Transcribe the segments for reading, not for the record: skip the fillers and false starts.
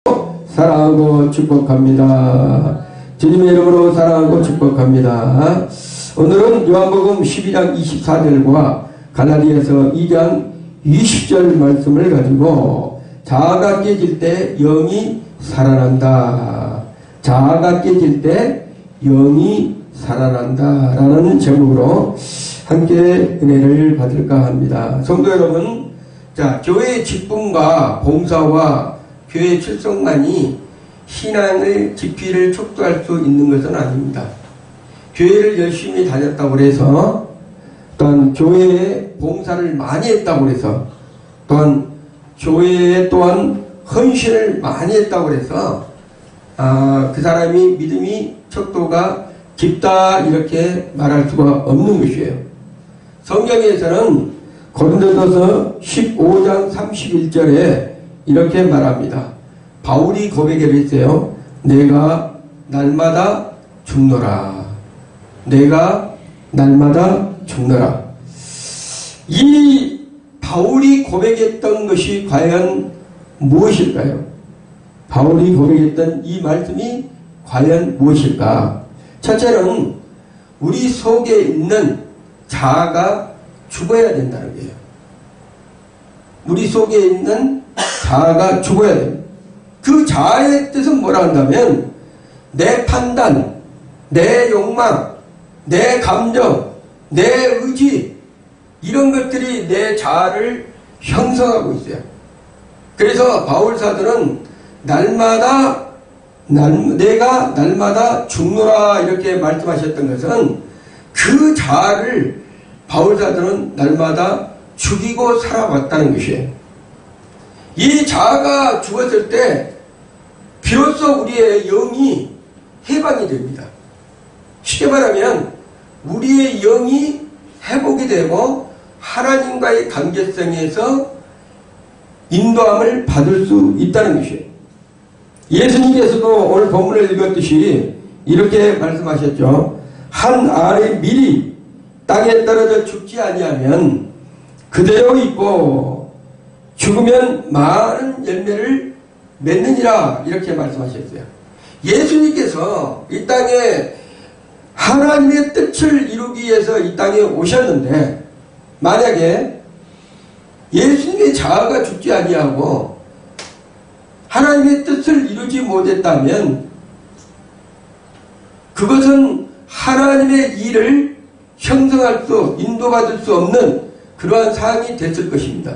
사랑하고 축복합니다. 주님의 이름으로 사랑하고 축복합니다. 오늘은 요한복음 12장 24절과 갈라디아서 2장 20절 말씀을 가지고 자아가 깨질 때 영이 살아난다. 자아가 깨질 때 영이 살아난다 라는 제목으로 함께 은혜를 받을까 합니다. 성도 여러분, 자, 교회의 직분과 봉사와 교회 출석만이 신앙을 깊이를 촉구할 수 있는 것은 아닙니다. 교회를 열심히 다녔다고 해서, 또한 교회에 봉사를 많이 했다고 해서, 또한 교회에 또한 헌신을 많이 했다고 해서 그 사람이 믿음이 척도가 깊다 이렇게 말할 수가 없는 것이에요. 성경에서는 고린도전서 15장 31절에 이렇게 말합니다. 바울이 고백을 했어요. 내가 날마다 죽노라. 내가 날마다 죽노라. 이 바울이 고백했던 것이 과연 무엇일까요? 바울이 고백했던 이 말씀이 과연 무엇일까? 첫째는 우리 속에 있는 자아가 죽어야 된다는 거예요. 우리 속에 있는 자아가 죽어야 됩니다. 그 자아의 뜻은 뭐라 한다면 내 판단, 내 욕망, 내 감정, 내 의지 이런 것들이 내 자아를 형성하고 있어요. 그래서 바울 사도는 내가 날마다 죽노라 이렇게 말씀하셨던 것은 그 자아를 바울 사도는 날마다 죽이고 살아왔다는 것이에요. 이 자아가 죽었을 때 비로소 우리의 영이 해방이 됩니다. 쉽게 말하면 우리의 영이 회복이 되고 하나님과의 관계성에서 인도함을 받을 수 있다는 것이에요. 예수님께서도 오늘 본문을 읽었듯이 이렇게 말씀하셨죠. 한 알의 밀이 땅에 떨어져 죽지 아니하면 그대로 있고 죽으면 많은 열매를 맺느니라 이렇게 말씀하셨어요. 예수님께서 이 땅에 하나님의 뜻을 이루기 위해서 이 땅에 오셨는데 만약에 예수님의 자아가 죽지 아니하고 하나님의 뜻을 이루지 못했다면 그것은 하나님의 일을 형성할 수, 인도받을 수 없는 그러한 사항이 됐을 것입니다.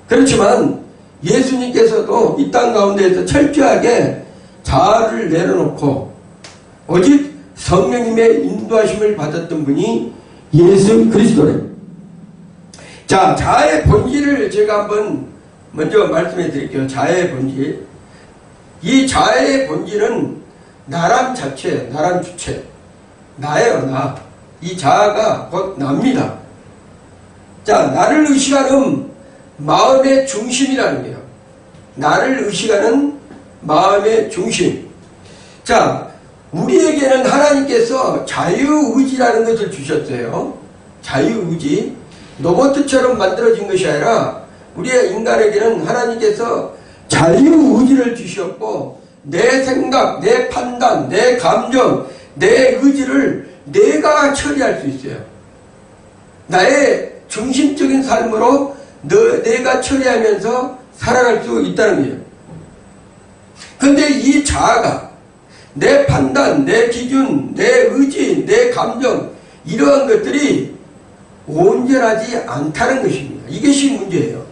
그렇지만 예수님께서도 이 땅 가운데에서 철저하게 자아를 내려놓고 오직 성령님의 인도하심을 받았던 분이 예수 그리스도래요. 자, 자아의 본질을 제가 한번 먼저 말씀해 드릴게요. 자아의 본질. 이 자아의 본질은 나람 자체, 나람 주체. 나예요, 나. 이 자아가 곧 납니다. 자, 나를 의식하는 마음의 중심이라는 거예요. 나를 의식하는 마음의 중심. 자, 우리에게는 하나님께서 자유의지라는 것을 주셨어요. 자유의지. 로봇처럼 만들어진 것이 아니라 우리의 인간에게는 하나님께서 자유의지를 주셨고 내 생각, 내 판단, 내 감정, 내 의지를 내가 처리할 수 있어요. 나의 중심적인 삶으로 내가 처리하면서 살아갈 수 있다는 거예요. 근데 이 자아가 내 판단, 내 기준, 내 의지, 내 감정 이러한 것들이 온전하지 않다는 것입니다. 이것이 문제예요.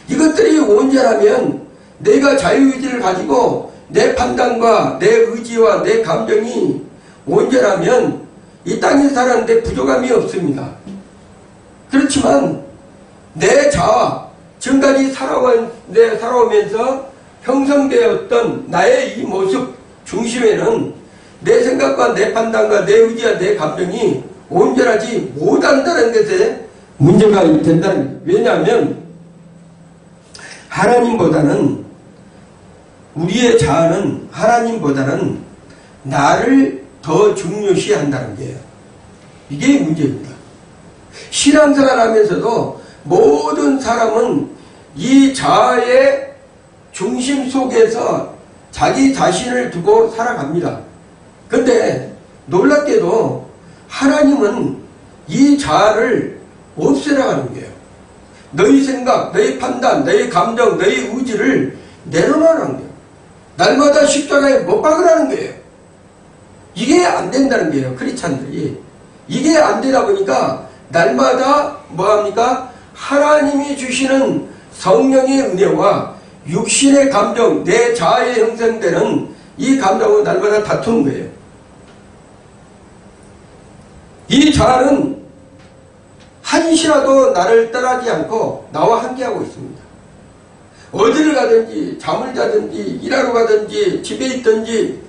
이것들이 온전하면 내가 자유의지를 가지고 내 판단과 내 의지와 내 감정이 온전하면 이 땅에 사는데 부족함이 없습니다. 그렇지만 내 자아, 지금까지 살아오면서 형성되었던 나의 이 모습 중심에는 내 생각과 내 판단과 내 의지와 내 감정이 온전하지 못한다는 것에 문제가 된다는 거예요. 왜냐하면 하나님보다는 우리의 자아는 하나님보다는 나를 더 중요시한다는 거예요. 이게 문제입니다. 신앙생활 하면서도 모든 사람은 이 자아의 중심 속에서 자기 자신을 두고 살아갑니다. 근데 놀랍게도 하나님은 이 자아를 없애라고 하는 거예요. 너희 생각, 너희 판단, 너희 감정, 너희 의지를 내려놓으라는 거예요. 날마다 십자가에 못 박으라는 거예요. 이게 안 된다는 거예요. 크리스찬들이. 이게 안 되다 보니까 날마다 뭐합니까? 하나님이 주시는 성령의 은혜와 육신의 감정, 내 자아에 형성되는 이 감정은 날마다 다투는 거예요. 이 자아는 한시라도 나를 떠나지 않고 나와 함께하고 있습니다. 어디를 가든지 잠을 자든지 일하러 가든지 집에 있든지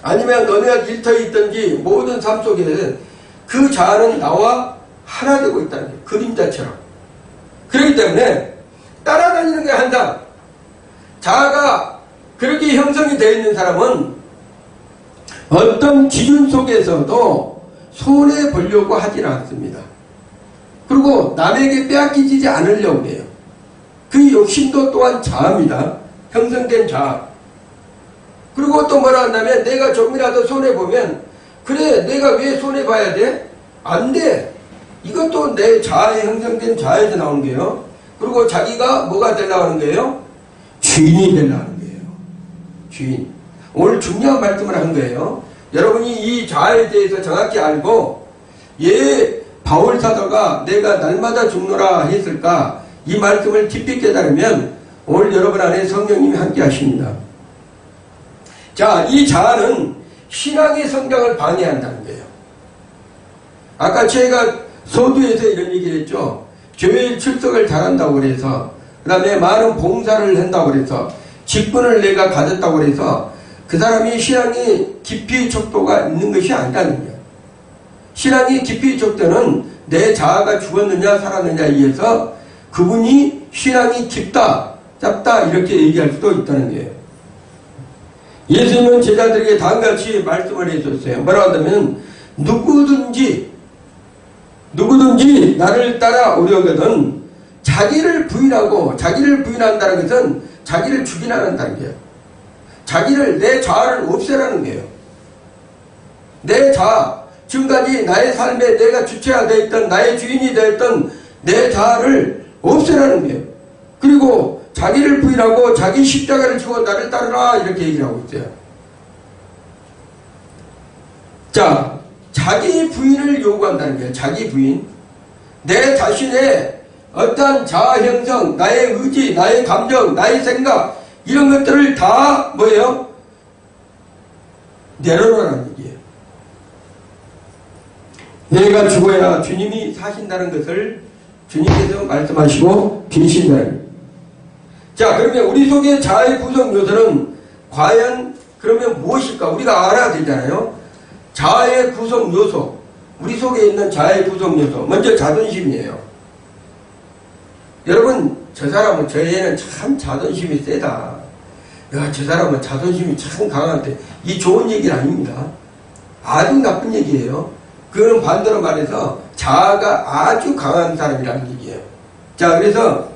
아니면 너네가 일터에 있든지 모든 삶 속에 그 자아는 나와 하나 되고 있다는 거예요. 그림자처럼. 그렇기 때문에 따라다니는 게 한다. 자아가 그렇게 형성이 되어 있는 사람은 어떤 기준 속에서도 손해보려고 하지는 않습니다. 그리고 남에게 빼앗기지 않으려고 해요. 그 욕심도 또한 자아입니다. 형성된 자아. 그리고 또 뭐라 한다면 내가 조금이라도 손해보면 그래 내가 왜 손해봐야 돼? 안 돼. 이것도 내 자아에 형성된 자아에서 나오는 거예요. 그리고 자기가 뭐가 되려고 하는 거예요? 주인이 되려고 하는 거예요. 주인. 오늘 중요한 말씀을 한 거예요. 여러분이 이 자아에 대해서 정확히 알고 바울 사도가 내가 날마다 죽노라 했을까? 이 말씀을 깊이 깨달으면 오늘 여러분 안에 성령님이 함께 하십니다. 자, 이 자아는 신앙의 성장을 방해한다는 거예요. 아까 제가 서두에서 이런 얘기를 했죠. 교회 출석을 잘한다고 그래서 그 다음에 많은 봉사를 한다고 그래서 직분을 내가 가졌다고 그래서 그 사람이 신앙이 깊이 척도가 있는 것이 아니라는 거예요. 신앙이 깊이 척도는 내 자아가 죽었느냐 살았느냐에 의해서 그분이 신앙이 깊다 짧다 이렇게 얘기할 수도 있다는 거예요. 예수님은 제자들에게 다음같이 말씀을 해줬어요. 뭐라고 하냐면 누구든지 나를 따라오려거든 자기를 부인하고 자기를 부인한다는 것은 자기를 죽이라는 단계예요. 내 자아를 없애라는 거예요. 내 자아, 지금까지 나의 삶에 내가 주체가 되어 있던 나의 주인이 되어 있던 내 자아를 없애라는 거예요. 그리고 자기를 부인하고 자기 십자가를 지고 나를 따르라 이렇게 얘기를 하고 있어요. 자, 자기 부인을 요구한다는 거예요. 자기 부인. 내 자신의 어떠한 자아 형성, 나의 의지, 나의 감정, 나의 생각 이런 것들을 다 뭐예요? 내려놓으라는 얘기예요. 내가 죽어야 주님이 사신다는 것을 주님께서 말씀하시고 계신다는. 자, 그러면 우리 속의 자아의 구성 요소는 과연 그러면 무엇일까? 우리가 알아야 되잖아요. 자아의 구성 요소, 우리 속에 있는 자아의 구성 요소, 먼저 자존심이에요. 여러분, 저 사람은 저 애는 참 자존심이 세다. 야, 저 사람은 자존심이 참 강한데, 이 좋은 얘기는 아닙니다. 아주 나쁜 얘기예요. 그거는 반대로 말해서 자아가 아주 강한 사람이라는 얘기예요. 자, 그래서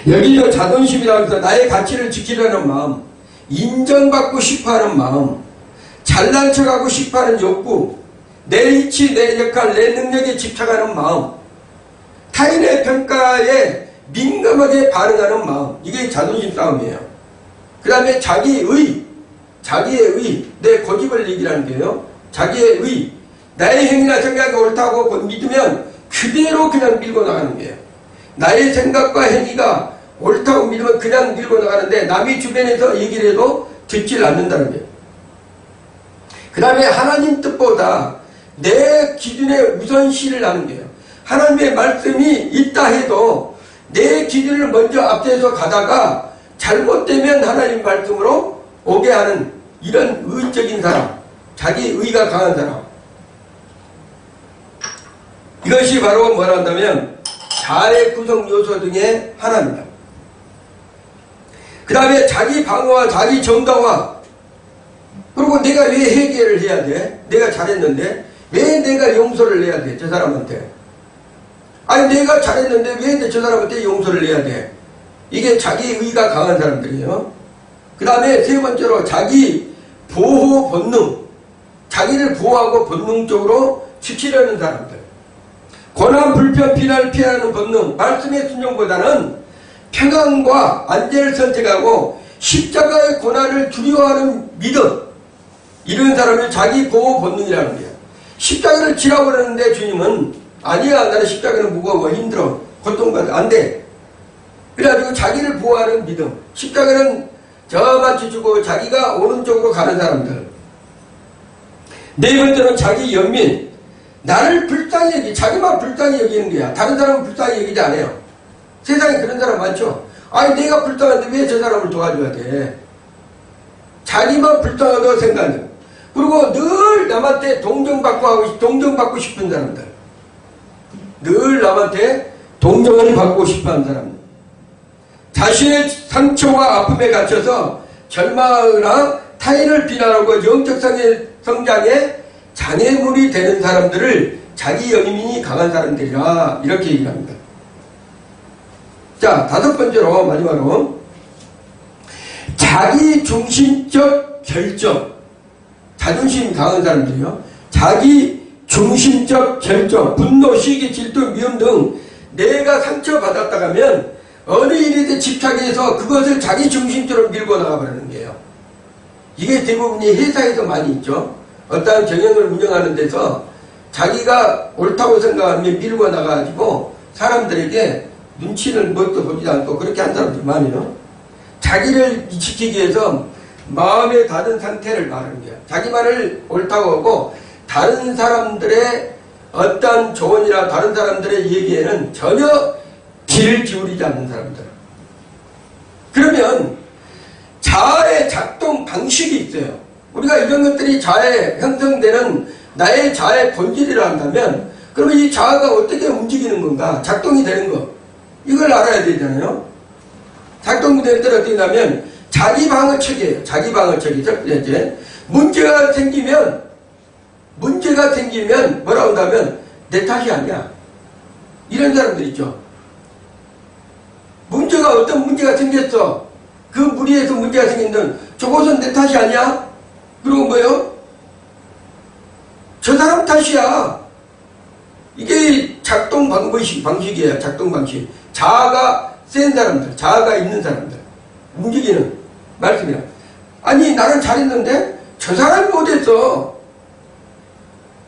여기 자존심이라고 해서 나의 가치를 지키려는 마음, 인정받고 싶어하는 마음, 잘난 척하고 싶어하는 욕구, 내 위치, 내 역할, 내 능력에 집착하는 마음, 타인의 평가에 민감하게 반응하는 마음, 이게 자존심 싸움이에요. 그 다음에 자기의 내 고집을 얘기하는 거예요. 자기의 의, 나의 행위나 생각이 옳다고 믿으면 그대로 그냥 밀고 나가는 거예요. 나의 생각과 행위가 옳다고 믿으면 그냥 밀고 나가는데 남이 주변에서 얘기를 해도 듣질 않는다는 거예요. 그 다음에 하나님 뜻보다 내 기준에 우선시를 하는 거예요. 하나님의 말씀이 있다 해도 내 기준을 먼저 앞서서 가다가 잘못되면 하나님 말씀으로 오게 하는 이런 의적인 사람, 자기 의가 강한 사람. 이것이 바로 뭐라 한다면 자아의 구성 요소 중에 하나입니다. 그 다음에 자기 방어와 자기 정당화. 그리고 내가 왜 회개를 해야 돼? 내가 잘했는데 왜 내가 용서를 해야 돼? 저 사람한테. 아니 내가 잘했는데 왜 저 사람한테 용서를 해야 돼? 이게 자기의가 강한 사람들이에요. 그 다음에 세 번째로 자기 보호 본능, 자기를 보호하고 본능적으로 지키려는 사람들. 고난, 불편, 피난을 피하는 본능, 말씀의 순종보다는 평안과 안전을 선택하고 십자가의 고난을 두려워하는 믿음. 이런 사람이 자기 보호 본능이라는 거예요. 십자가를 지라고 그러는데 주님은 아니야, 나는 십자가는 무거워, 힘들어, 고통받아, 안 돼. 그래가지고 자기를 보호하는 믿음. 십자가는 저같이 주고 자기가 오른쪽으로 가는 사람들. 네 번째는 자기 연민. 나를 불쌍히 여기, 자기만 불쌍히 여기는 거야. 다른 사람은 불쌍히 여기지 않아요. 세상에 그런 사람 많죠. 아니 내가 불쌍한데 왜 저 사람을 도와줘야 돼. 자기만 불쌍하다고 생각해요. 그리고 늘 남한테 동정받고 싶은 사람들. 늘 남한테 동정을 받고 싶어하는 사람들. 자신의 상처와 아픔에 갇혀서 절망하거나 타인을 비난하고 영적 성장에 장애물이 되는 사람들을 자기 연민이 강한 사람들이라 이렇게 얘기를 합니다. 자, 다섯 번째로 마지막으로 자기 중심적 결정. 자존심이 강한 사람들이요. 자기 중심적 결정, 분노, 시기, 질투, 미움 등 내가 상처받았다 하면 어느 일에 집착해서 그것을 자기 중심적으로 밀고 나가버리는 거예요. 이게 대부분이 회사에서 많이 있죠. 어떠한 경영을 운영하는 데서 자기가 옳다고 생각하면 밀고 나가가지고 사람들에게 눈치를 뭣도 보지도 않고 그렇게 한 사람들이 많아요. 자기를 지키기 위해서 마음에 닫은 상태를 말하는 거예요. 자기 말을 옳다고 하고 다른 사람들의 어떤 조언이나 다른 사람들의 얘기에는 전혀 귀를 기울이지 않는 사람들. 그러면 자아의 작동 방식이 있어요. 우리가 이런 것들이 자아에 형성되는 나의 자아의 본질이라 한다면 그러면 이 자아가 어떻게 움직이는 건가? 작동이 되는 거. 이걸 알아야 되잖아요. 작동되는 때는 어떻게 하냐면 자기 방어책이에요. 자기 방어책이 첫 번째. 문제가 생기면 뭐라고 한다면 내 탓이 아니야. 이런 사람들 있죠. 어떤 문제가 생겼어. 그 무리에서 문제가 생긴다면 저것은 내 탓이 아니야. 그리고 뭐요? 저 사람 탓이야. 이게 작동 방식이에요. 작동 방식. 자아가 센 사람들, 자아가 있는 사람들. 움직이는 말씀이야. 아니 나는 잘했는데 저 사람이 못했어.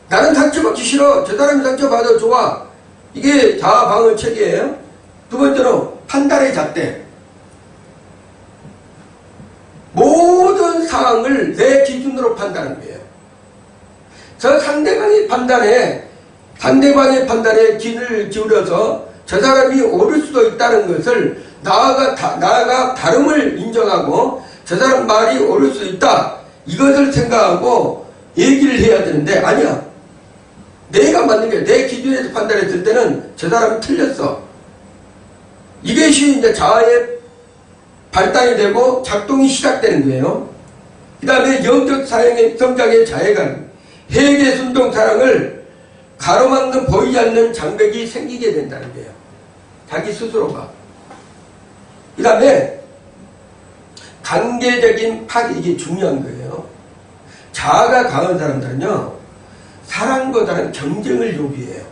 나는 상처받기 싫어. 저 사람이 상처받아 좋아. 이게 자아 방어 체계예요. 두 번째로 판단의 잣대. 모든 상황을 내 기준으로 판단하는 거예요. 저 상대방의 판단에 귀를 기울여서 저 사람이 옳을 수도 있다는 것을 나아가 다름을 인정하고 저 사람 말이 옳을 수 있다. 이것을 생각하고 얘기를 해야 되는데 아니야. 내가 맞는 거야. 내 기준에서 판단했을 때는 저 사람이 틀렸어. 이것이 이제 자아의 발단이 되고 작동이 시작되는 거예요. 그 다음에 영적 성장의 자해감, 회개, 순종, 사랑을 가로막는 보이지 않는 장벽이 생기게 된다는 거예요. 자기 스스로가. 그 다음에 관계적인 파괴, 이게 중요한 거예요. 자아가 강한 사람들은요, 사랑보다는 경쟁을 요구해요.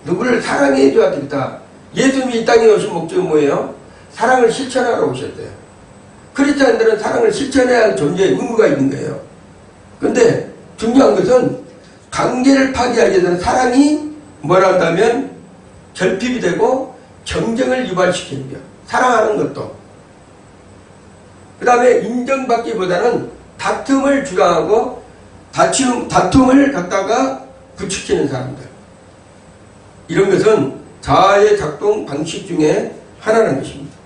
누구를 사랑해줘야 되겠다. 예수님이 이 땅에 오신 목적이 뭐예요? 사랑을 실천하러 오셨대요. 크리스찬들은 사랑을 실천해야 할 존재의 의무가 있는 거예요. 근데 중요한 것은 관계를 파괴하기 위해서는 사랑이 뭐라 한다면 결핍이 되고 경쟁을 유발시키는 거예요. 사랑하는 것도. 그 다음에 인정받기보다는 다툼을 주장하고 다툼을 갖다가 부추기는 사람들. 이런 것은 자아의 작동 방식 중에 하나라는 것입니다.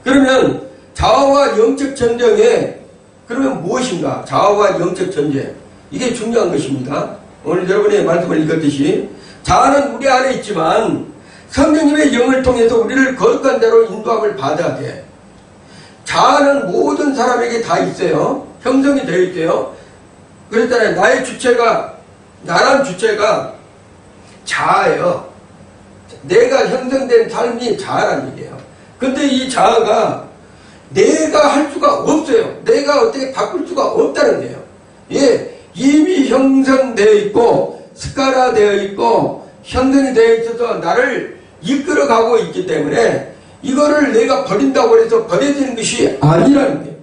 그러면 자아와 영적 전쟁에 그러면 무엇인가? 자아와 영적 전쟁. 이게 중요한 것입니다. 오늘 여러분의 말씀을 읽었듯이 자아는 우리 안에 있지만 성령님의 영을 통해서 우리를 거룩한 대로 인도함을 받아야 돼. 자아는 모든 사람에게 다 있어요. 형성이 되어 있대요. 그랬잖아요. 나란 주체가 자아예요. 내가 형성된 삶이 자아란 얘기예요. 근데 이 자아가 내가 할 수가 없어요. 내가 어떻게 바꿀 수가 없다는 거예요. 예, 이미 형성되어 있고 습관화되어 있고 형성이 되어 있어서 나를 이끌어가고 있기 때문에 이거를 내가 버린다고 해서 버려지는 것이 아니라는 거예요.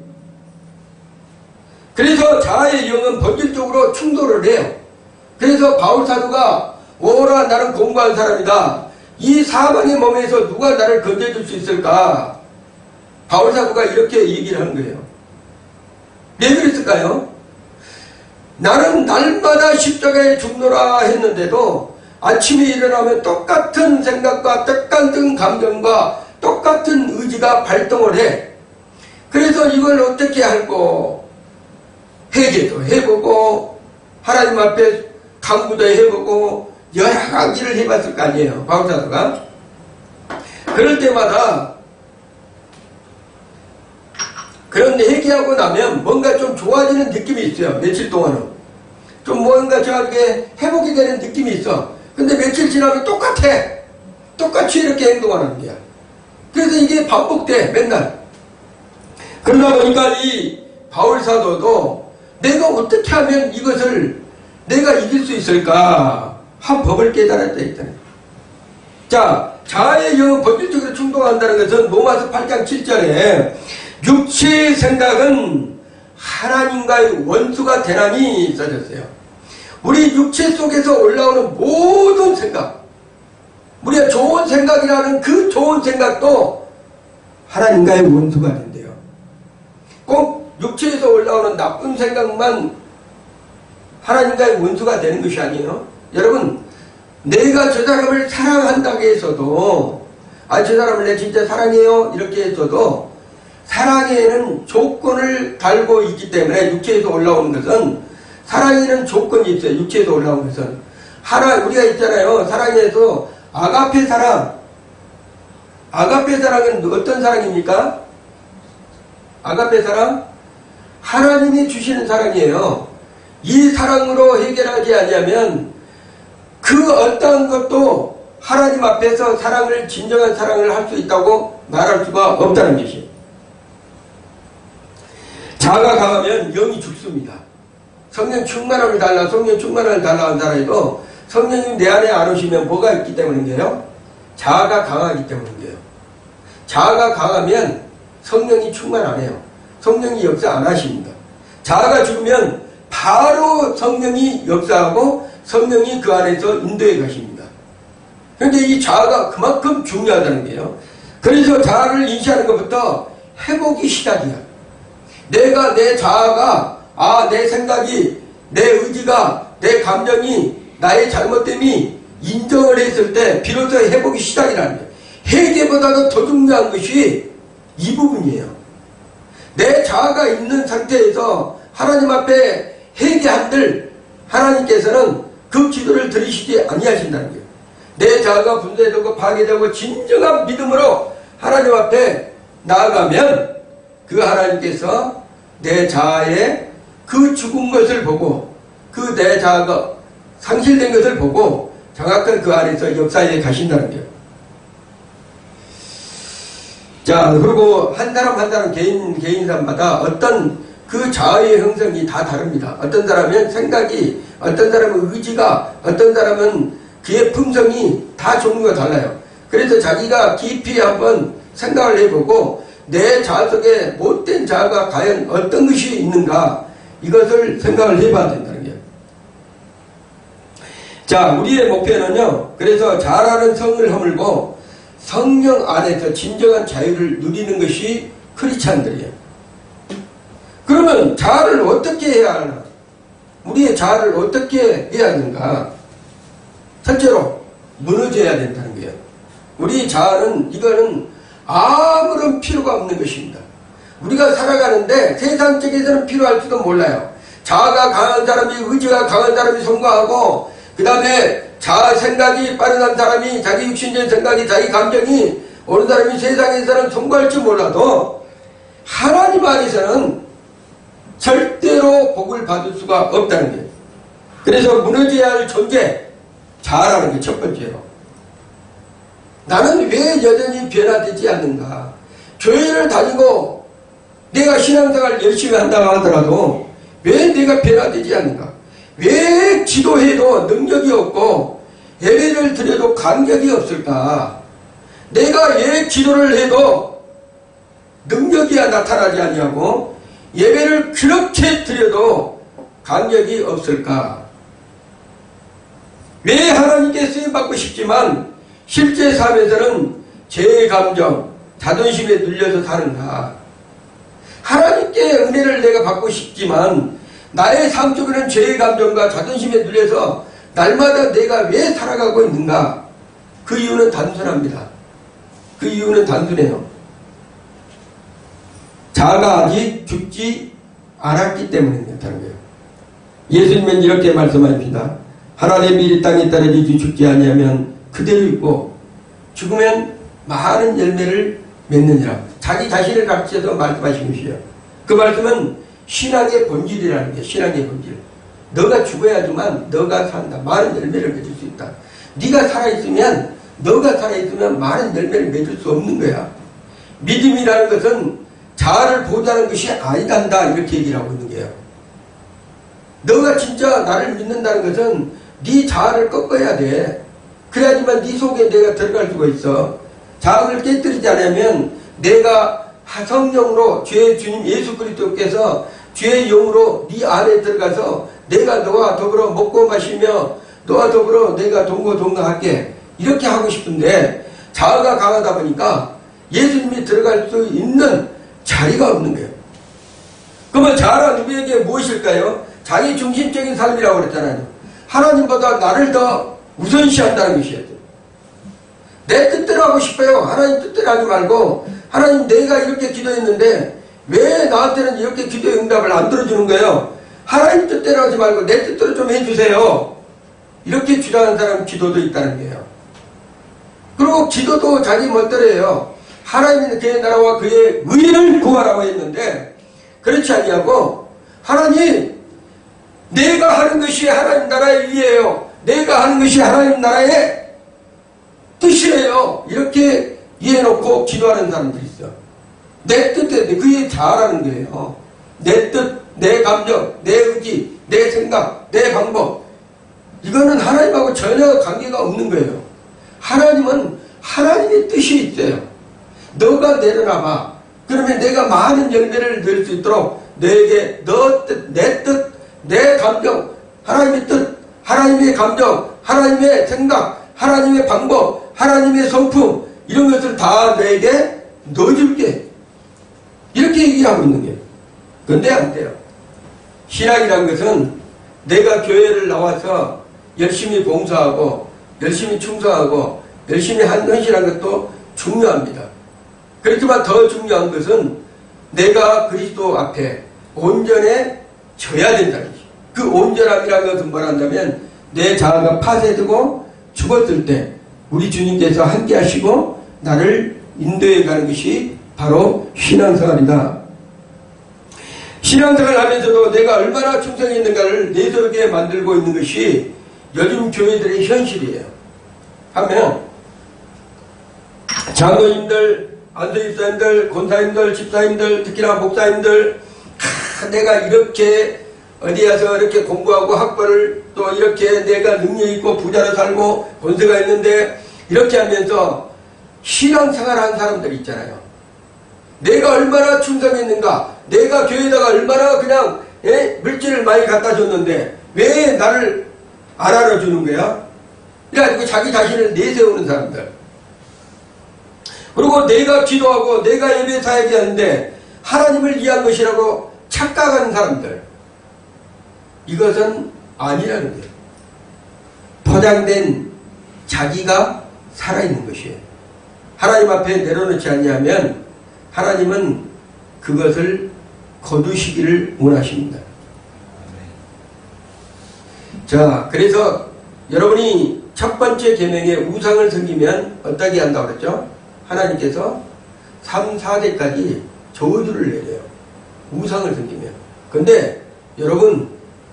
그래서 자아의 영은 본질적으로 충돌을 해요. 그래서 바울사도가 오라 나는 공부한 사람이다. 이 사망의 몸에서 누가 나를 건져줄 수 있을까? 바울사도가 이렇게 얘기를 하는 거예요. 왜 그랬을까요? 나는 날마다 십자가에 죽노라 했는데도 아침에 일어나면 똑같은 생각과 똑같은 감정과 똑같은 의지가 발동을 해. 그래서 이걸 어떻게 할고 회개도 해보고 하나님 앞에 간구도 해보고 여러 가지를 해봤을 거 아니에요. 바울사도가. 그럴 때마다 그런데 회개하고 나면 뭔가 좀 좋아지는 느낌이 있어요. 며칠 동안은. 좀 뭔가 저렇게 회복이 되는 느낌이 있어. 근데 며칠 지나면 똑같아. 똑같이 이렇게 행동하는 거야. 그래서 이게 반복돼. 맨날. 그러다 보니까 이 바울사도도 내가 어떻게 하면 이것을 내가 이길 수 있을까? 한 법을 깨달았다 했잖아요. 자, 자아의 영은 본질적으로 충돌한다는 것은 로마서 8장 7절에 육체의 생각은 하나님과의 원수가 되나니 써졌어요. 우리 육체 속에서 올라오는 모든 생각, 우리가 좋은 생각이라는 그 좋은 생각도 하나님과의 원수가 된대요. 꼭 육체에서 올라오는 나쁜 생각만 하나님과의 원수가 되는 것이 아니에요. 여러분, 내가 저 사람을 사랑한다고 해서도 저 사람을 내가 진짜 사랑해요 이렇게 해서도 사랑에는 조건을 달고 있기 때문에 육체에서 올라오는 것은 사랑에는 조건이 있어요. 육체에서 올라오는 것은 우리가 있잖아요. 사랑에서 아가페 사랑. 아가페 사랑은 어떤 사랑입니까? 아가페 사랑? 하나님이 주시는 사랑이에요. 이 사랑으로 해결하지 아니하면 그 어떠한 것도 하나님 앞에서 사랑을 진정한 사랑을 할 수 있다고 말할 수가 없다는 것이에요. 자아가 강하면 영이 죽습니다. 성령 충만함을 달라 성령 충만함을 달라 한 사람에도 성령님 내 안에 안 오시면 뭐가 있기 때문인데요? 자아가 강하기 때문인데요. 자아가 강하면 성령이 충만 안 해요. 성령이 역사 안 하십니다. 자아가 죽으면 바로 성령이 역사하고 성령이 그 안에서 인도해 가십니다. 그런데 이 자아가 그만큼 중요하다는 거예요. 그래서 자아를 인식하는 것부터 회복이 시작이야. 내가 내 자아가 내 생각이 내 의지가 내 감정이 나의 잘못됨이 인정을 했을 때 비로소 회복이 시작이라는 거예요. 회개보다도 더 중요한 것이 이 부분이에요. 내 자아가 있는 상태에서 하나님 앞에 회개한들 하나님께서는 그 기도를 들으시지 아니하신다는 거예요. 내 자아가 분쇄되고 파괴되고 진정한 믿음으로 하나님 앞에 나아가면 그 하나님께서 내 자아의 그 죽은 것을 보고 그 내 자아가 상실된 것을 보고 정확한 그 안에서 역사에 가신다는 거예요. 자, 그리고 한 사람 한 사람 개인사마다 어떤 그 자아의 형성이 다 다릅니다. 어떤 사람은 생각이, 어떤 사람은 의지가, 어떤 사람은 그의 품성이 다 종류가 달라요. 그래서 자기가 깊이 한번 생각을 해보고 내 자아 속에 못된 자아가 과연 어떤 것이 있는가 이것을 생각을 해봐야 된다는 거예요. 자, 우리의 목표는요. 그래서 자아라는 성을 허물고 성령 안에서 진정한 자유를 누리는 것이 크리스찬들이에요. 그러면 자아를 어떻게 해야 하나? 우리의 자아를 어떻게 해야 하는가? 첫째로 무너져야 된다는 거예요. 우리 자아는 이거는 아무런 필요가 없는 것입니다. 우리가 살아가는데 세상적에서는 필요할지도 몰라요. 자아가 강한 사람이, 의지가 강한 사람이 성공하고, 그 다음에 자아 생각이 빠른 사람이, 자기 육신적인 생각이, 자기 감정이 어느 사람이 세상에서는 성공할지 몰라도 하나님 안에서는 절대로 복을 받을 수가 없다는 거예요. 그래서 무너져야 할 존재, 자아라는 게 첫 번째로. 나는 왜 여전히 변화되지 않는가? 교회를 다니고 내가 신앙생활 열심히 한다고 하더라도 왜 내가 변화되지 않는가? 왜 기도해도 능력이 없고 예배를 드려도 감격이 없을까? 내가 왜 기도를 해도 능력이 나타나지 아니하고 예배를 그렇게 드려도 감격이 없을까? 왜 하나님께 쓰임받고 싶지만 실제 삶에서는 제 감정, 자존심에 눌려서 사는가? 하나님께 은혜를 내가 받고 싶지만 나의 삶 속에는 죄의 감정과 자존심에 눌려서 날마다 내가 왜 살아가고 있는가? 그 이유는 단순합니다. 그 이유는 단순해요. 자아가 아직 죽지 않았기 때문에 그렇다는 거예요. 예수님은 이렇게 말씀하십니다. 하나님의 이 땅에 떨어지지 죽지 아니하면 그대로 있고 죽으면 많은 열매를 맺느니라. 자기 자신을 가르쳐서 말씀하신 것이에요. 그 말씀은 신앙의 본질이라는 거예요. 신앙의 본질. 너가 죽어야지만 너가 산다. 많은 열매를 맺을 수 있다. 네가 살아있으면 너가 살아있으면 많은 열매를 맺을 수 없는 거야. 믿음이라는 것은 자아를 보자는 것이 아니단다. 이렇게 얘기를 하고 있는 거예요. 너가 진짜 나를 믿는다는 것은 네 자아를 꺾어야 돼. 그래야지만 네 속에 내가 들어갈 수가 있어. 자아를 깨뜨리지 않으면 내가 성령으로 주의 주님 예수 그리스도께서 주의 영으로 네 안에 들어가서 내가 너와 더불어 먹고 마시며 너와 더불어 내가 동거동거할게 이렇게 하고 싶은데 자아가 강하다 보니까 예수님이 들어갈 수 있는 자리가 없는 거예요. 그러면 자아가 누구에게 무엇일까요? 자기 중심적인 삶이라고 그랬잖아요. 하나님보다 나를 더 우선시한다는 것이에요. 내 뜻대로 하고 싶어요. 하나님 뜻대로 하지 말고 하나님 내가 이렇게 기도했는데 왜 나한테는 이렇게 기도의 응답을 안 들어주는 거예요? 하나님 뜻대로 하지 말고 내 뜻대로 좀 해주세요. 이렇게 주장하는 사람 기도도 있다는 거예요. 그리고 기도도 자기 멋대로예요. 하나님은 그의 나라와 그의 의를 구하라고 했는데 그렇지 아니하고 하나님 내가 하는 것이 하나님 나라의 의예요. 내가 하는 것이 하나님 나라의 뜻이에요. 이렇게 이해해놓고 기도하는 사람들이 있어. 내 뜻대로 그게 자아라는 거예요. 내 뜻, 내 감정, 내 의지, 내 생각, 내 방법 이거는 하나님하고 전혀 관계가 없는 거예요. 하나님은 하나님의 뜻이 있어요. 너가 내려놔봐. 그러면 내가 많은 열매를 낼 수 있도록 너에게 너 뜻, 내 뜻, 내 감정, 하나님의 뜻, 하나님의 감정, 하나님의 생각, 하나님의 방법, 하나님의 성품 이런 것을 다 너에게 넣어줄게. 이렇게 얘기하고 있는 거예요. 근데 안 돼요. 신앙이란 것은 내가 교회를 나와서 열심히 봉사하고 열심히 충성하고 열심히 헌신하는 것도 중요합니다. 그렇지만 더 중요한 것은 내가 그리스도 앞에 온전해져야 된다는 것이죠. 그 온전함이라는 것은 뭐란다면 내 자아가 파쇄되고 죽었을 때 우리 주님께서 함께 하시고 나를 인도해 가는 것이 바로 신앙생활이다. 신앙생활을 하면서도 내가 얼마나 충성했는가를 내세우게 만들고 있는 것이 요즘 교회들의 현실이에요. 하면 장로님들, 안수집사님들, 권사님들, 집사님들, 특히나 목사님들 내가 이렇게 어디 가서 이렇게 공부하고 학벌을 또 이렇게 내가 능력 있고 부자로 살고 권세가 있는데 이렇게 하면서 신앙생활하는 사람들 있잖아요. 내가 얼마나 충성했는가, 내가 교회에다가 얼마나 그냥 물질을 많이 갖다 줬는데 왜 나를 안 알아주는 거야? 그래가지고 자기 자신을 내세우는 사람들. 그리고 내가 기도하고 내가 예배 사역이 하는데 하나님을 위한 것이라고 착각하는 사람들. 이것은 아니라는 거예요. 포장된 자기가 살아있는 것이에요. 하나님 앞에 내려놓지 않냐면 하나님은 그것을 거두시기를 원하십니다. 자, 그래서 여러분이 첫 번째 계명에 우상을 섬기면 어떻게 한다고 그랬죠? 하나님께서 3, 4대까지 저주를 내려요. 우상을 섬기면. 근데 여러분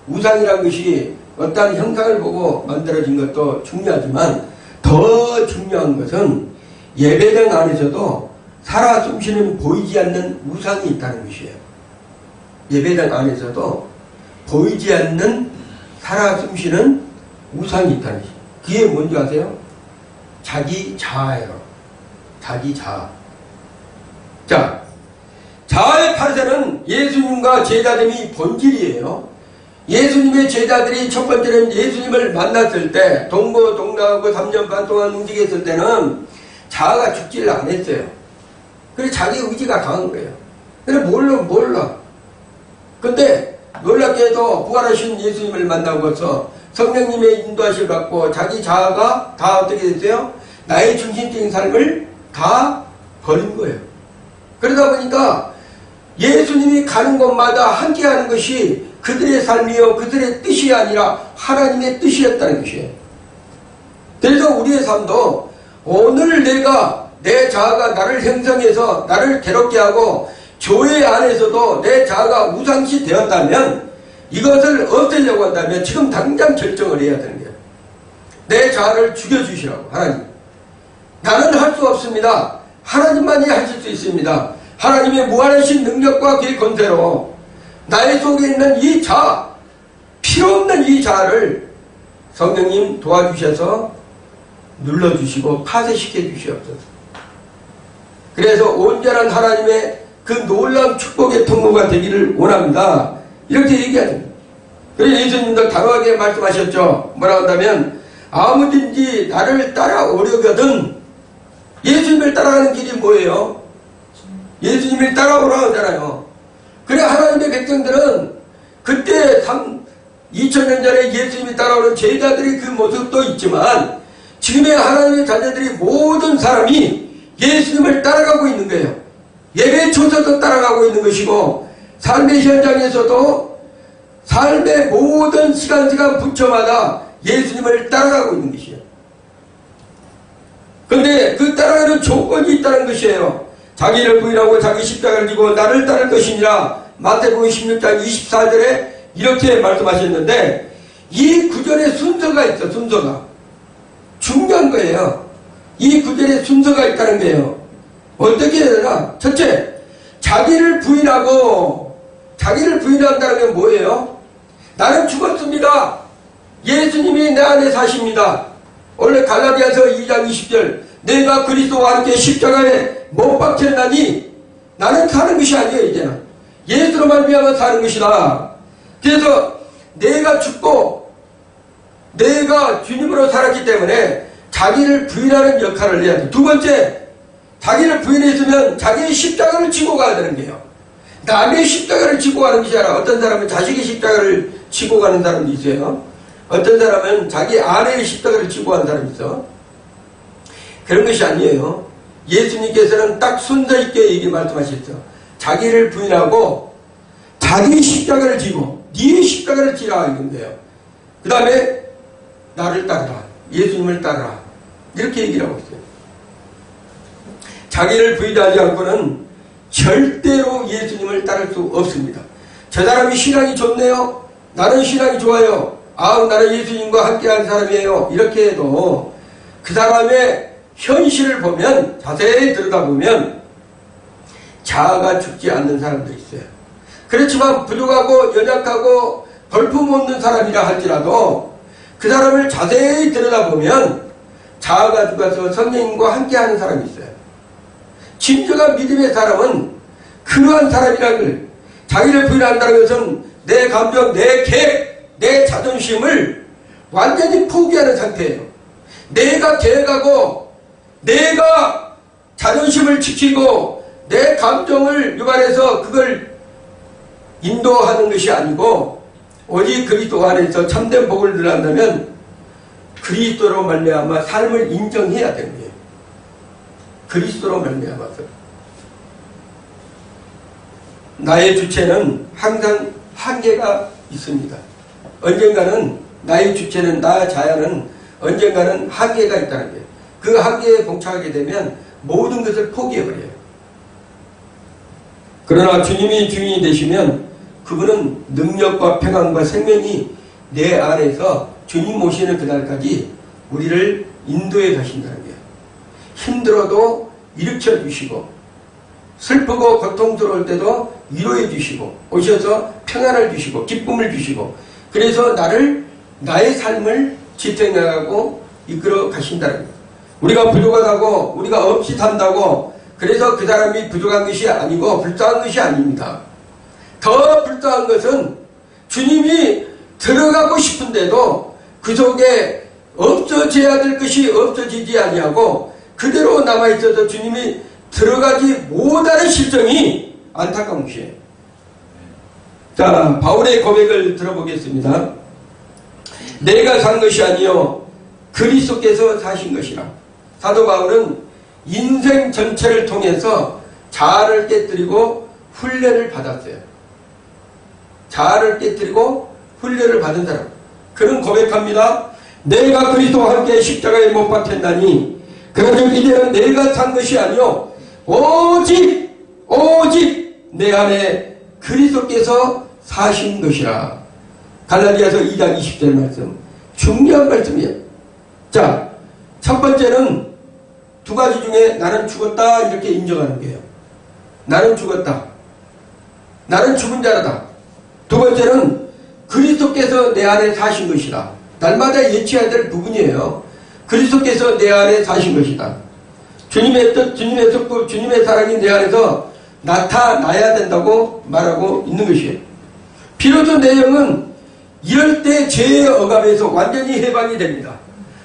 우상이란 것이 어떤 형상을 보고 만들어진 것도 중요하지만 더 중요한 것은 예배당 안에서도 살아 숨쉬는 보이지 않는 우상이 있다는 것이에요. 예배당 안에서도 보이지 않는 살아 숨쉬는 우상이 있다는 것이에요. 그게 뭔지 아세요? 자기 자아예요. 자기 자아. 자, 자아의 파르세는 예수님과 제자됨이 본질이에요. 예수님의 제자들이 첫 번째는 예수님을 만났을 때 동고동락하고 3년 반 동안 움직였을 때는 자아가 죽지를 않았어요. 그래서 자기 의지가 강한 거예요. 그래 몰라. 근데 놀랍게도 부활하신 예수님을 만나고서 성령님의 인도하심을 받고 자기 자아가 다 어떻게 됐어요? 나의 중심적인 삶을 다 버린 거예요. 그러다 보니까 예수님이 가는 곳마다 함께하는 것이 그들의 삶이요 그들의 뜻이 아니라 하나님의 뜻이었다는 것이에요. 그래서 우리의 삶도 오늘 내가 내 자아가 나를 형성해서 나를 괴롭게 하고 교회 안에서도 내 자아가 우상시 되었다면 이것을 없애려고 한다면 지금 당장 결정을 해야 되는 거예요. 내 자아를 죽여주시라고. 하나님, 나는 할 수 없습니다. 하나님만이 하실 수 있습니다. 하나님의 무한하신 능력과 그 권세로 나의 속에 있는 이 자아, 필요없는 이 자아를 성령님 도와주셔서 눌러주시고 파쇄시켜 주시옵소서. 그래서 온전한 하나님의 그 놀라운 축복의 통로가 되기를 원합니다. 이렇게 얘기하는. 그래서 예수님도 단호하게 말씀하셨죠. 뭐라고 한다면 아무든지 나를 따라오려거든. 예수님을 따라가는 길이 뭐예요? 예수님을 따라오라고 하잖아요. 그래 하나님의 백성들은 그때 2000년 전에 예수님이 따라오는 제자들의 그 모습도 있지만 지금의 하나님의 자녀들이 모든 사람이 예수님을 따라가고 있는 거예요. 예배 초서도 따라가고 있는 것이고 삶의 현장에서도 삶의 모든 시간 부처마다 예수님을 따라가고 있는 것이에요. 그런데 그 따라가는 조건이 있다는 것이에요. 자기를 부인하고 자기 십자가를 지고 나를 따를 것이니라. 마태복음 16장 24절에 이렇게 말씀하셨는데 이 구절에 순서가 있어. 순서가 중요한 거예요. 이 구절에 순서가 있다는 거예요. 어떻게 해야 되나? 첫째, 자기를 부인한다는 게 뭐예요? 나는 죽었습니다. 예수님이 내 안에 사십니다. 원래 갈라디아서 2장 20절 내가 그리스도와 함께 십자가에 못 박혔나니 나는 사는 것이 아니에요. 이제는 예수로 말미암아 사는 것이다. 그래서 내가 죽고 내가 주님으로 살았기 때문에 자기를 부인하는 역할을 해야 돼. 두 번째, 자기를 부인했으면 자기의 십자가를 지고 가야 되는 거예요. 남의 십자가를 지고 가는 것이 아니라 어떤 사람은 자식의 십자가를 지고 가는 사람도 있어요. 어떤 사람은 자기 아내의 십자가를 지고 가는 사람이 있어. 그런 것이 아니에요. 예수님께서는 딱 순서 있게 얘기 말씀하셨죠. 자기를 부인하고 자기 십자가를 지고 네 십자가를 지라 이건데요. 그 다음에 나를 따르라. 예수님을 따르라. 이렇게 얘기를 하고 있어요. 자기를 부인하지 않고는 절대로 예수님을 따를 수 없습니다. 저 사람이 신앙이 좋네요. 나는 신앙이 좋아요. 나는 예수님과 함께한 사람이에요. 이렇게 해도 그 사람의 현실을 보면 자세히 들여다보면 자아가 죽지 않는 사람도 있어요. 그렇지만 부족하고 연약하고 볼품없는 사람이라 할지라도 그 사람을 자세히 들여다보면 자아가 죽어서 성령님과 함께하는 사람이 있어요. 진정한 믿음의 사람은 그러한 사람이라는 걸, 자기를 부인한다는 것은 내 감정, 내 계획, 내 자존심을 완전히 포기하는 상태예요. 내가 계획하고 내가 자존심을 지키고 내 감정을 유발해서 그걸 인도하는 것이 아니고 오직 그리스도 안에서 참된 복을 누린다면 그리스도로 말미암아 삶을 인정해야 되는 거예요. 그리스도로 말미암아서 나의 주체는 항상 한계가 있습니다. 언젠가는 나의 주체는 나 자아는 언젠가는 한계가 있다는 거예요. 그 한계에 봉착하게 되면 모든 것을 포기해버려요. 그러나 주님이 주인이 되시면 그분은 능력과 평안과 생명이 내 안에서 주님 오시는 그날까지 우리를 인도해 가신다는 거예요. 힘들어도 일으켜 주시고 슬프고 고통스러울 때도 위로해 주시고 오셔서 평안을 주시고 기쁨을 주시고 그래서 나의 삶을 지탱해가고 이끌어 가신다는 거예요. 우리가 부족하다고 우리가 없이 산다고 그래서 그 사람이 부족한 것이 아니고 불쌍한 것이 아닙니다. 더 불쌍한 것은 주님이 들어가고 싶은데도 그 속에 없어져야 될 것이 없어지지 아니하고 그대로 남아있어서 주님이 들어가지 못하는 실정이 안타까운 것이에요. 자, 바울의 고백을 들어보겠습니다. 내가 산 것이 아니요 그리스도께서 사신 것이라. 사도 바울은 인생 전체를 통해서 자아를 깨뜨리고 훈련을 받았어요. 자아를 깨뜨리고 훈련을 받은 사람. 그는 고백합니다. 내가 그리스도와 함께 십자가에 못 박혔나니 그러므로 이제는 내가 산 것이 아니요 오직 내 안에 그리스도께서 사신 것이라. 갈라디아서 2장 20절 말씀. 중요한 말씀이에요. 자, 첫 번째는 두 가지 중에 나는 죽었다 이렇게 인정하는 거예요. 나는 죽었다. 나는 죽은 자라다. 두 번째는 그리스도께서 내 안에 사신 것이다. 날마다 예치해야 될 부분이에요. 그리스도께서 내 안에 사신 것이다. 주님의 뜻, 주님의 속도, 주님의 사랑이 내 안에서 나타나야 된다고 말하고 있는 것이에요. 비로소 내 영은 이럴 때 죄의 억압에서 완전히 해방이 됩니다.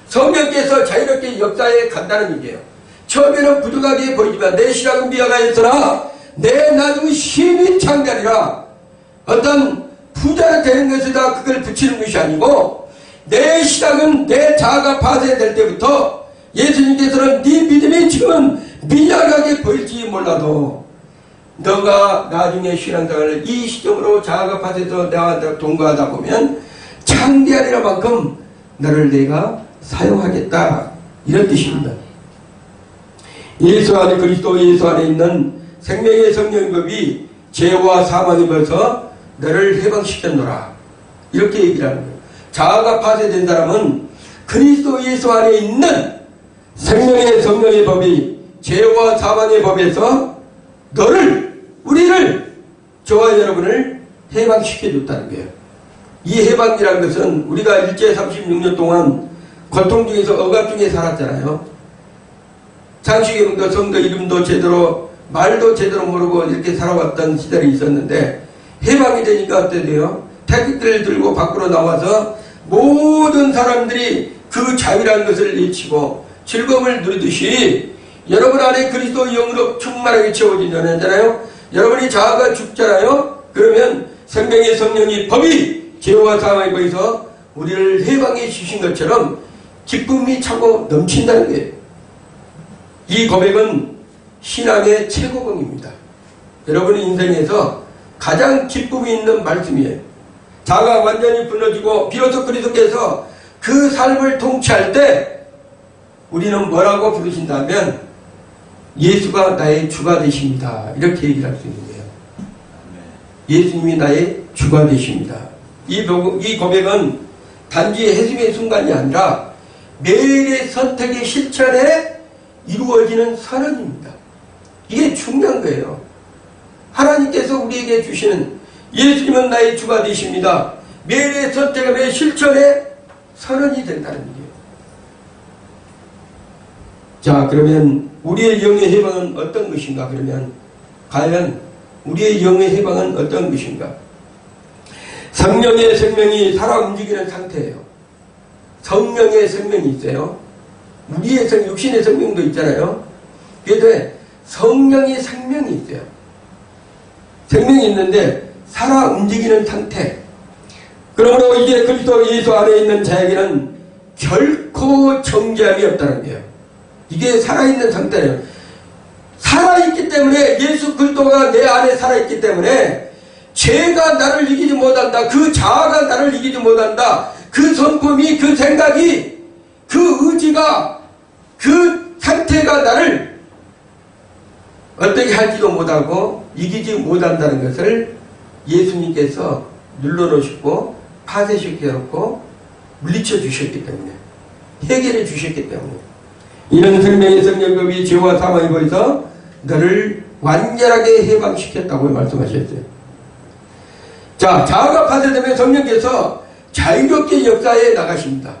성령께서 자유롭게 역사에 간다는 얘기예요. 처음에는 부족하게 보이지만 내 시작은 미약하였으나 내 나중은 힘이 창대하리라. 어떤 부자가 되는 것에다 그걸 붙이는 것이 아니고 내 시작은 내 자아가 파쇄될 때부터 예수님께서는 네 믿음이 지금은 미약하게 보일지 몰라도 너가 나중에 신앙생활을 이 시점으로 자아가 파쇄해서 나와 동거하다 보면 창대하리라 만큼 너를 내가 사용하겠다 이런 뜻입니다. 예수 안에 그리스도 예수 안에 있는 생명의 성령의 법이 죄와 사망의 법에서 너를 해방시켰노라 이렇게 얘기를 하는 거예요. 자아가 파쇄된 사람은 그리스도 예수 안에 있는 생명의 성령의 법이 죄와 사망의 법에서 우리를 저와 여러분을 해방시켜줬다는 거예요. 이 해방이라는 것은 우리가 일제 36년 동안 고통 중에서 억압 중에 살았잖아요. 장식이름도 성도 이름도 제대로 말도 제대로 모르고 이렇게 살아왔던 시절이 있었는데 해방이 되니까 어떻게 돼요? 태극기를 들고 밖으로 나와서 모든 사람들이 그 자유라는 것을 외치고 즐거움을 누리듯이 여러분 안에 그리스도 영으로 충만하게 채워진다잖아요. 여러분이 자아가 죽잖아요. 그러면 생명의 성령이 법이 죄와 사망의 법에서 우리를 해방해 주신 것처럼 기쁨이 차고 넘친다는 거예요. 이 고백은 신앙의 최고봉입니다. 여러분의 인생에서 가장 기쁨이 있는 말씀이에요. 자아가 완전히 불러지고 비로소 그리스도께서 그 삶을 통치할 때 우리는 뭐라고 부르신다면 예수가 나의 주가 되십니다. 이렇게 얘기를 할 수 있는 거예요. 예수님이 나의 주가 되십니다. 이 고백은 단지 해심의 순간이 아니라 매일의 선택의 실천에 이루어지는 선언입니다. 이게 중요한 거예요. 하나님께서 우리에게 주시는 예수님은 나의 주가 되십니다. 매일의 선택의 실천에 선언이 된다는 거예요. 자, 그러면 우리의 영의 해방은 어떤 것인가? 그러면 과연 우리의 영의 해방은 어떤 것인가? 성령의 생명이 살아 움직이는 상태예요. 성령의 생명이 있어요. 우리의 육신의 생명도 있잖아요. 그런데 성령의 생명이 있어요. 생명이 있는데 살아 움직이는 상태. 그러므로 이제 그리스도 예수 안에 있는 자에게는 결코 정죄함이 없다는 거예요. 이게 살아있는 상태예요. 살아있기 때문에 예수 그리스도가 내 안에 살아있기 때문에 죄가 나를 이기지 못한다. 그 자아가 나를 이기지 못한다. 그 성품이, 그 생각이, 그 의지가, 그 상태가 나를 어떻게 할지도 못하고 이기지 못한다는 것을 예수님께서 눌러놓으시고 파쇄시켜놓고 물리쳐 주셨기 때문에 해결해 주셨기 때문에 이는 생명의 성령급이 죄와 사망이 보여서 너를 완전하게 해방시켰다고 말씀하셨어요. 자, 자아가 파쇄되면 성령께서 자유롭게 역사에 나가십니다.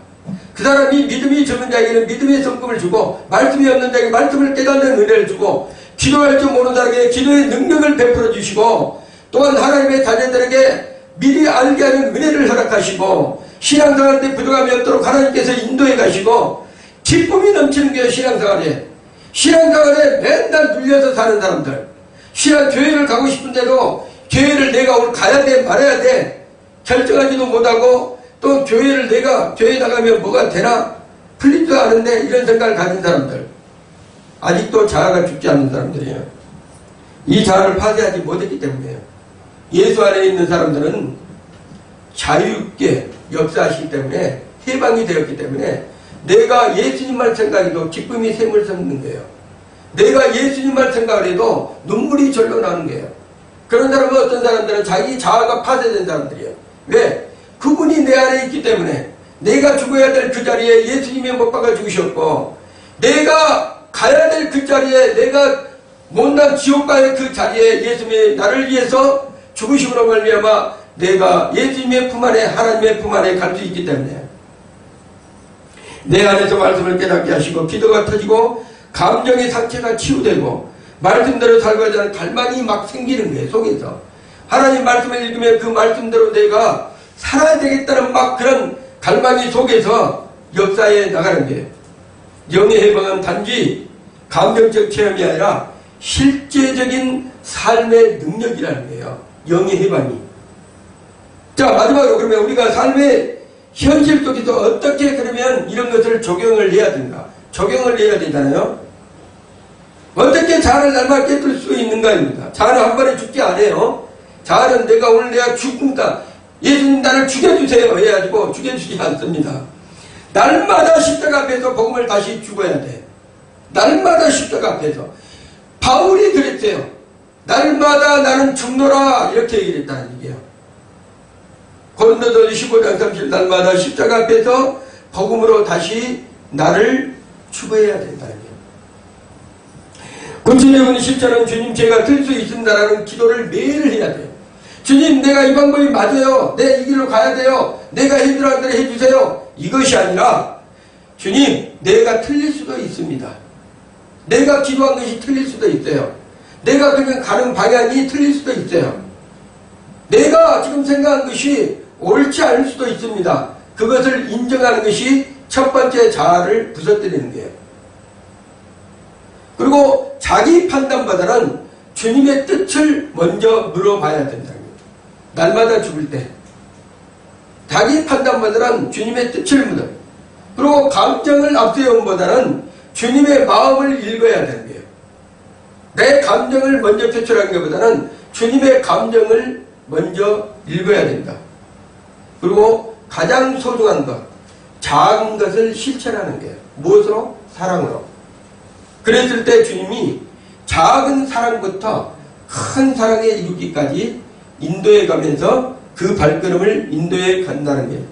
그 사람이 믿음이 적은 자에게는 믿음의 성품을 주고 말씀이 없는 자에게 말씀을 깨닫는 은혜를 주고 기도할 줄 모르는 자에게 기도의 능력을 베풀어 주시고 또한 하나님의 자녀들에게 미리 알게 하는 은혜를 허락하시고 신앙생활에 부족함이 없도록 하나님께서 인도해 가시고 기쁨이 넘치는 게 신앙생활에 맨날 눌려서 사는 사람들, 교회를 가고 싶은데도 교회를 내가 오늘 가야 돼 말아야 돼 결정하지도 못하고 또 교회 나가면 뭐가 되나 풀리지도 않은데 이런 생각을 가진 사람들, 아직도 자아가 죽지 않는 사람들이에요. 이 자아를 파괴하지 못했기 때문이에요. 예수 안에 있는 사람들은 자유롭게 역사하시기 때문에 해방이 되었기 때문에 내가 예수님만 생각해도 기쁨이 샘을 솟는 거예요. 내가 예수님만 생각을 해도 눈물이 절로 나는 거예요. 그런 사람은 어떤 사람들은 자기 자아가 파쇄된 사람들이에요. 왜? 그분이 내 안에 있기 때문에 내가 죽어야 될 그 자리에 예수님이 못 박아 죽으셨고 내가 가야 될 그 자리에 내가 못난 지옥 가야 그 자리에 예수님이 나를 위해서 죽으심으로 말미암아 내가 예수님의 품 안에 하나님의 품 안에 갈 수 있기 때문에 내 안에서 말씀을 깨닫게 하시고 기도가 터지고 감정의 상처가 치유되고 말씀대로 살고자 하는 갈망이 막 생기는 거예요. 속에서 하나님 말씀을 읽으면 그 말씀대로 내가 살아야 되겠다는 막 그런 갈망이 속에서 역사에 나가는 거예요. 영의 해방은 단지 감정적 체험이 아니라 실제적인 삶의 능력이라는 거예요. 영의 해방이. 자, 마지막으로 그러면 우리가 삶의 현실 속에서 어떻게 그러면 이런 것을 적용을 해야 된다. 적용을 해야 되잖아요. 어떻게 자아를 날마다 깨뜨릴 수 있는가입니다. 자아는 한 번에 죽지 않아요. 자아는 내가 죽는다. 예수님 나를 죽여주세요 해가지고 죽여주지 않습니다. 날마다 십자가 앞에서 복음을 다시 죽어야 돼. 날마다 십자가 앞에서. 바울이 그랬어요. 날마다 나는 죽노라 이렇게 얘기를 했다는 얘기예요. 고린도서 15장 30절 날마다 십자가 앞에서 복음으로 다시 나를 죽어야 된다는 거예요. 구주의 은혜 실천은 주님 제가 들 수 있습니다라는 기도를 매일 해야 돼요. 주님 내가 이 방법이 맞아요. 내가 이 길로 가야 돼요. 내가 힘들어하는 대로 해주세요. 이것이 아니라 주님 내가 틀릴 수도 있습니다. 내가 기도한 것이 틀릴 수도 있어요. 내가 그냥 가는 방향이 틀릴 수도 있어요. 내가 지금 생각한 것이 옳지 않을 수도 있습니다. 그것을 인정하는 것이 첫 번째 자아를 부서뜨리는 거예요. 그리고 자기 판단보다는 주님의 뜻을 먼저 물어봐야 된다는 거예요. 날마다 죽을 때 자기 판단보다는 주님의 뜻을 물어. 그리고 감정을 앞세움보다는 주님의 마음을 읽어야 되는 거예요. 내 감정을 먼저 표출하는 것보다는 주님의 감정을 먼저 읽어야 된다. 그리고 가장 소중한 것, 작은 것을 실천하는 거예요. 무엇으로? 사랑으로. 그랬을 때 주님이 작은 사랑부터 큰 사랑에 이르기까지 인도해 가면서 그 발걸음을 인도해 간다는 거예요.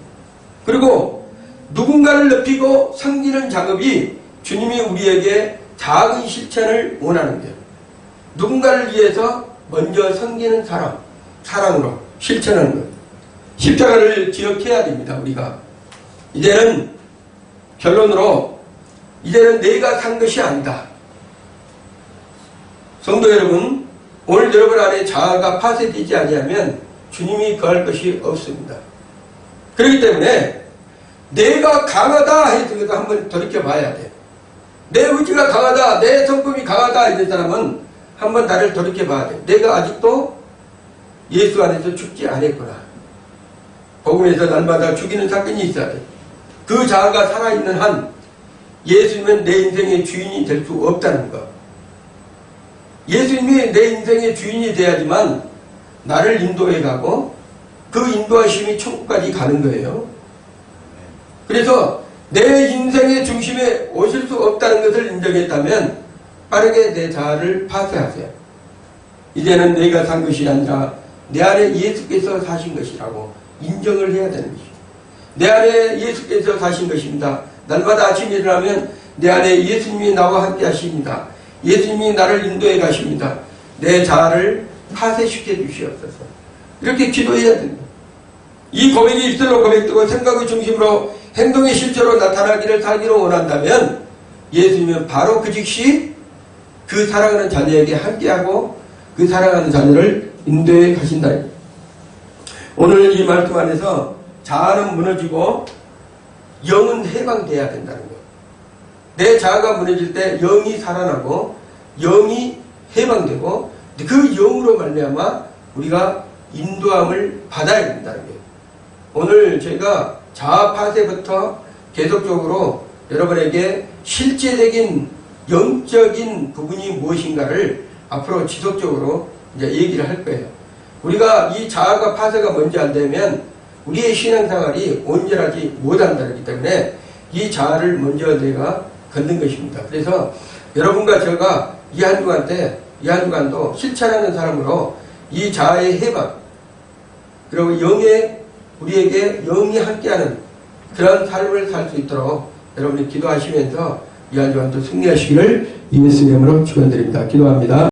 그리고 누군가를 높이고 섬기는 작업이 주님이 우리에게 작은 실천을 원하는 거예요. 누군가를 위해서 먼저 섬기는 사랑으로 실천하는 것. 십자가를 기억해야 됩니다. 우리가 이제는 결론으로 이제는 내가 산 것이 아니다. 성도 여러분, 오늘 여러분 안에 자아가 파쇄되지 아니하면 주님이 거할 것이 없습니다. 그렇기 때문에 내가 강하다 해서 한번 돌이켜봐야 돼. 내 의지가 강하다, 내 성품이 강하다 이런 사람은 한번 나를 돌이켜봐야 돼. 내가 아직도 예수 안에서 죽지 않았구나. 복음에서 날마다 죽이는 사건이 있어야 돼. 그 자아가 살아있는 한 예수님은 내 인생의 주인이 될 수 없다는 것. 예수님이 내 인생의 주인이 돼야지만 나를 인도해 가고 그 인도하심이 천국까지 가는 거예요. 그래서 내 인생의 중심에 오실 수 없다는 것을 인정했다면 빠르게 내 자아를 파쇄하세요. 이제는 내가 산 것이 아니라 내 안에 예수께서 사신 것이라고 인정을 해야 되는 것이죠. 내 안에 예수께서 사신 것입니다. 날마다 아침에 일어나면 내 안에 예수님이 나와 함께 하십니다. 예수님이 나를 인도해 가십니다. 내 자아를 파쇄시켜 주시옵소서. 이렇게 기도해야 됩니다. 이 고백이 입술로 고백되고 생각의 중심으로 행동의 실제로 나타나기를 살기를 원한다면 예수님은 바로 그 즉시 그 사랑하는 자녀에게 함께하고 그 사랑하는 자녀를 인도해 가신다. 오늘 이 말씀 안에서 자아는 무너지고 영은 해방돼야 된다는 거예요. 내 자아가 무너질 때 영이 살아나고 영이 해방되고 그 영으로 말미암아 우리가 인도함을 받아야 된다는 거예요. 오늘 저희가 자아 파쇄부터 계속적으로 여러분에게 실제적인 영적인 부분이 무엇인가를 앞으로 지속적으로 이제 얘기를 할 거예요. 우리가 이 자아가 파쇄가 뭔지 안 되면 우리의 신앙생활이 온전하지 못한다기 때문에 이 자아를 먼저 내가 걷는 것입니다. 그래서 여러분과 제가 이 한 주간도 실천하는 사람으로 이 자아의 해방 그리고 우리에게 영이 함께하는 그런 삶을 살 수 있도록 여러분이 기도하시면서 이 한 주간도 승리하시기를 예수의 이름으로 축원드립니다. 기도합니다.